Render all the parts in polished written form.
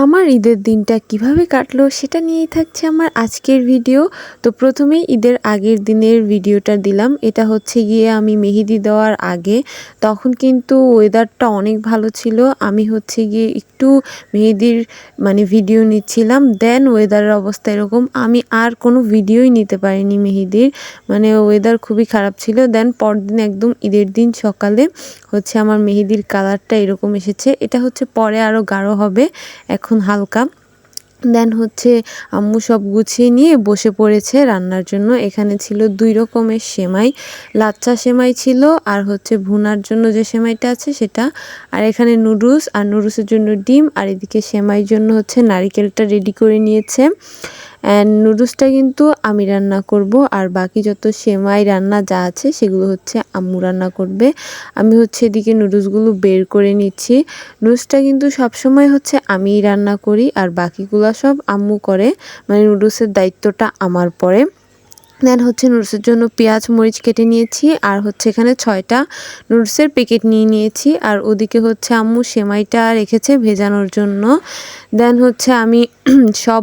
আমার ঈদের দিনটা কিভাবে কাটলো সেটা নিয়েই থাকছে আমার আজকের ভিডিও। তো প্রথমেই ঈদের আগের দিনের ভিডিওটা দিলাম। এটা হচ্ছে গিয়ে আমি মেহেদি দেওয়ার আগে, তখন কিন্তু ওয়েদারটা অনেক ভালো ছিল। আমি হচ্ছে গিয়ে একটু মেহেদির ভিডিও নিচ্ছিলাম, দেন ওয়েদারের অবস্থা এরকম, আমি আর কোনো ভিডিওই নিতে পারিনি মেহেদির। ওয়েদার খুবই খারাপ ছিল। দেন পরদিন একদম ঈদের দিন সকালে হচ্ছে আমার মেহেদির কালারটা এরকম এসেছে। এটা হচ্ছে পরে আরও গাঢ় হবে, এখন হালকা। দেন হচ্ছে আম্মু সব গুছিয়ে নিয়ে বসে পড়েছে রান্নার জন্য। এখানে ছিল 2 রকমের সেমাই, লাচ্ছা সেমাই ছিল আর হচ্ছে ভুনার জন্য যে সেমাইটা আছে সেটা, আর এখানে নুডলস আর নুডলসের জন্য ডিম, আর এদিকে সেমাইয়ের জন্য হচ্ছে নারিকেলটা রেডি করে নিয়েছে। অ্যান্ড নুডলসটা কিন্তু আমি রান্না করব, আর বাকি যত সেমাই রান্না যা আছে সেগুলো হচ্ছে আম্মু রান্না করবে। আমি হচ্ছে এদিকে নুডলসগুলো বের করে নিচ্ছি। নুডলসটা কিন্তু সবসময় হচ্ছে আমিই রান্না করি, আর বাকিগুলো সব আম্মু করে, নুডলসের দায়িত্বটা আমার পড়ে। দেন হচ্ছে নুডলসের জন্য পেঁয়াজ মরিচ কেটে নিয়েছি, আর হচ্ছে এখানে 6টা নুডলসের প্যাকেট নিয়ে নিয়েছি, আর ওদিকে হচ্ছে আম্মু সেমাইটা রেখেছে ভেজানোর জন্য। দেন হচ্ছে আমি সব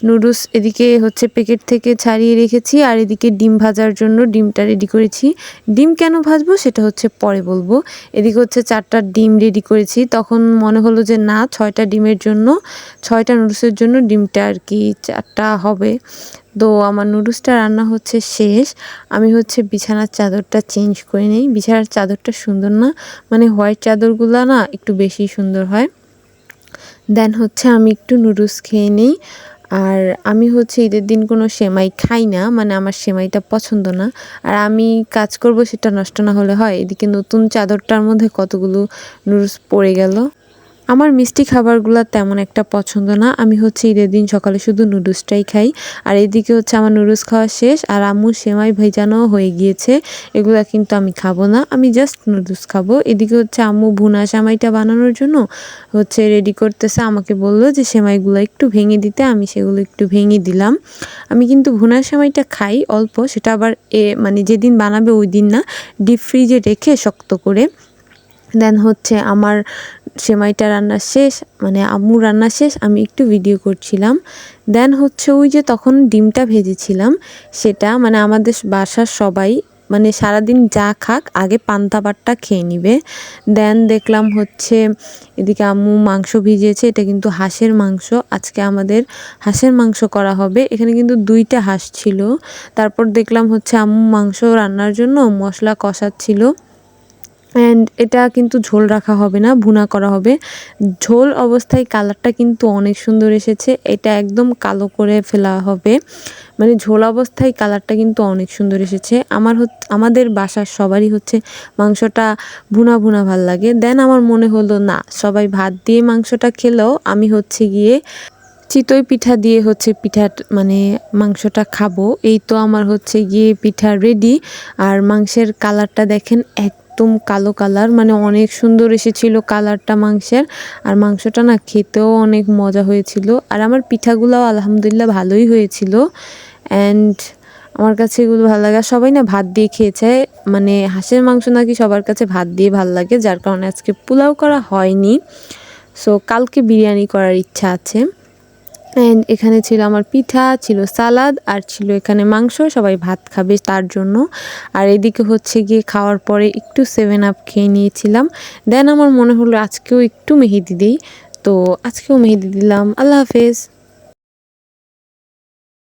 নুডলস এদিকে হচ্ছে প্যাকেট থেকে ছাড়িয়ে রেখেছি, আর এদিকে ডিম ভাজার জন্য ডিমটা রেডি করেছি। ডিম কেন ভাজবো সেটা হচ্ছে পরে বলবো। এদিকে হচ্ছে 4টা ডিম রেডি করেছি, তখন মনে হলো যে না, 6টা ডিমের জন্য, 6টা নুডলসের জন্য ডিমটা আর কি 4টা হবে। তো আমার নুডলসটা রান্না হচ্ছে শেষ। আমি হচ্ছে বিছানার চাদরটা চেঞ্জ করে নিই। বিছানার চাদরটা সুন্দর না, হোয়াইট চাদরগুলো না একটু বেশি সুন্দর হয়। দেন হচ্ছে আমি একটু নুডলস খেয়ে নিই। আর আমি হচ্ছে ঈদের দিন কোনো সেমাই খাই না, আমার সেমাইটা পছন্দ না। আর আমি কাজ করব সেটা নষ্ট না হলে হয়। এদিকে নতুন চাদরটার মধ্যে কতগুলো নুডলস পড়ে গেল। আমার মিষ্টি খাবারগুলো তেমন একটা পছন্দ না। আমি হচ্ছে ঈদের দিন সকালে শুধু নুডলসটাই খাই। আর এদিকে হচ্ছে আমার নুডলস খাওয়া শেষ, আর আম্মু সেমাই ভেজানো হয়ে গিয়েছে। এগুলা কিন্তু আমি খাবো না, আমি জাস্ট নুডলস খাবো। এদিকে হচ্ছে আম্মু ভুনা সেমাইটা বানানোর জন্য হচ্ছে রেডি করতেছে। আমাকে বললো যে সেমাইগুলো একটু ভেঙে দিতে, আমি সেগুলো একটু ভেঙে দিলাম। আমি কিন্তু ভুনা সেমাইটা খাই অল্প, সেটা আবার যেদিন বানাবে ওই দিন না, ডিপ ফ্রিজে রেখে শক্ত করে। দেন হচ্ছে আমার সেমাইটা রান্না শেষ, আম্মু রান্না শেষ, আমি একটু ভিডিও করছিলাম। দেন হচ্ছে ওই যে তখন ডিমটা ভেজেছিলাম সেটা, আমাদের বাসার সবাই সারাদিন যা খাক আগে পান্তা ভাতটা খেয়ে নিবে। দেন দেখলাম হচ্ছে এদিকে আম্মু মাংস ভিজিয়েছে, এটা কিন্তু হাঁসের মাংস। আজকে আমাদের হাঁসের মাংস করা হবে। এখানে কিন্তু 2টা হাঁস ছিল। তারপর দেখলাম হচ্ছে আম্মু মাংস রান্নার জন্য মশলা কষাচ্ছিল। অ্যান্ড এটা কিন্তু ঝোল রাখা হবে না, ভুনা করা হবে। ঝোল অবস্থায় কালারটা কিন্তু অনেক সুন্দর এসেছে, এটা একদম কালো করে ফেলা হবে। ঝোল অবস্থায় কালারটা কিন্তু অনেক সুন্দর এসেছে। আমাদের বাসার সবারই হচ্ছে মাংসটা ভুনা ভুনা ভাল লাগে। দেন আমার মনে হলো না, সবাই ভাত দিয়ে মাংসটা খেলেও আমি হচ্ছে গিয়ে চিতই পিঠা দিয়ে হচ্ছে মাংসটা খাবো। এই তো আমার হচ্ছে গিয়ে পিঠা রেডি। আর মাংসের কালারটা দেখেন, একদম কালো কালার, অনেক সুন্দর এসেছিল কালারটা মাংসের। আর মাংসটা না খেতেও অনেক মজা হয়েছিল। আর আমার পিঠাগুলোও আলহামদুলিল্লাহ ভালোই হয়েছিল। অ্যান্ড আমার কাছে এগুলো ভালো লাগে। সবাই না ভাত দিয়ে খেয়েছে, হাঁসের মাংস নাকি সবার কাছে ভাত দিয়ে ভালো লাগে, যার কারণে আজকে পোলাও করা হয়নি। সো কালকে বিরিয়ানি করার ইচ্ছা আছে। অ্যান্ড এখানে ছিল আমার পিঠা, ছিল সালাদ, আর ছিল এখানে মাংস, সবাই ভাত খাবে তার জন্য। আর এদিকে হচ্ছে গিয়ে খাওয়ার পরে একটু 7 আপ খেয়ে নিয়েছিলাম। দেন আমার মনে হলো আজকেও একটু মেহেদি দিই, তো আজকেও মেহেদি দিলাম। আল্লাহ হাফেজ।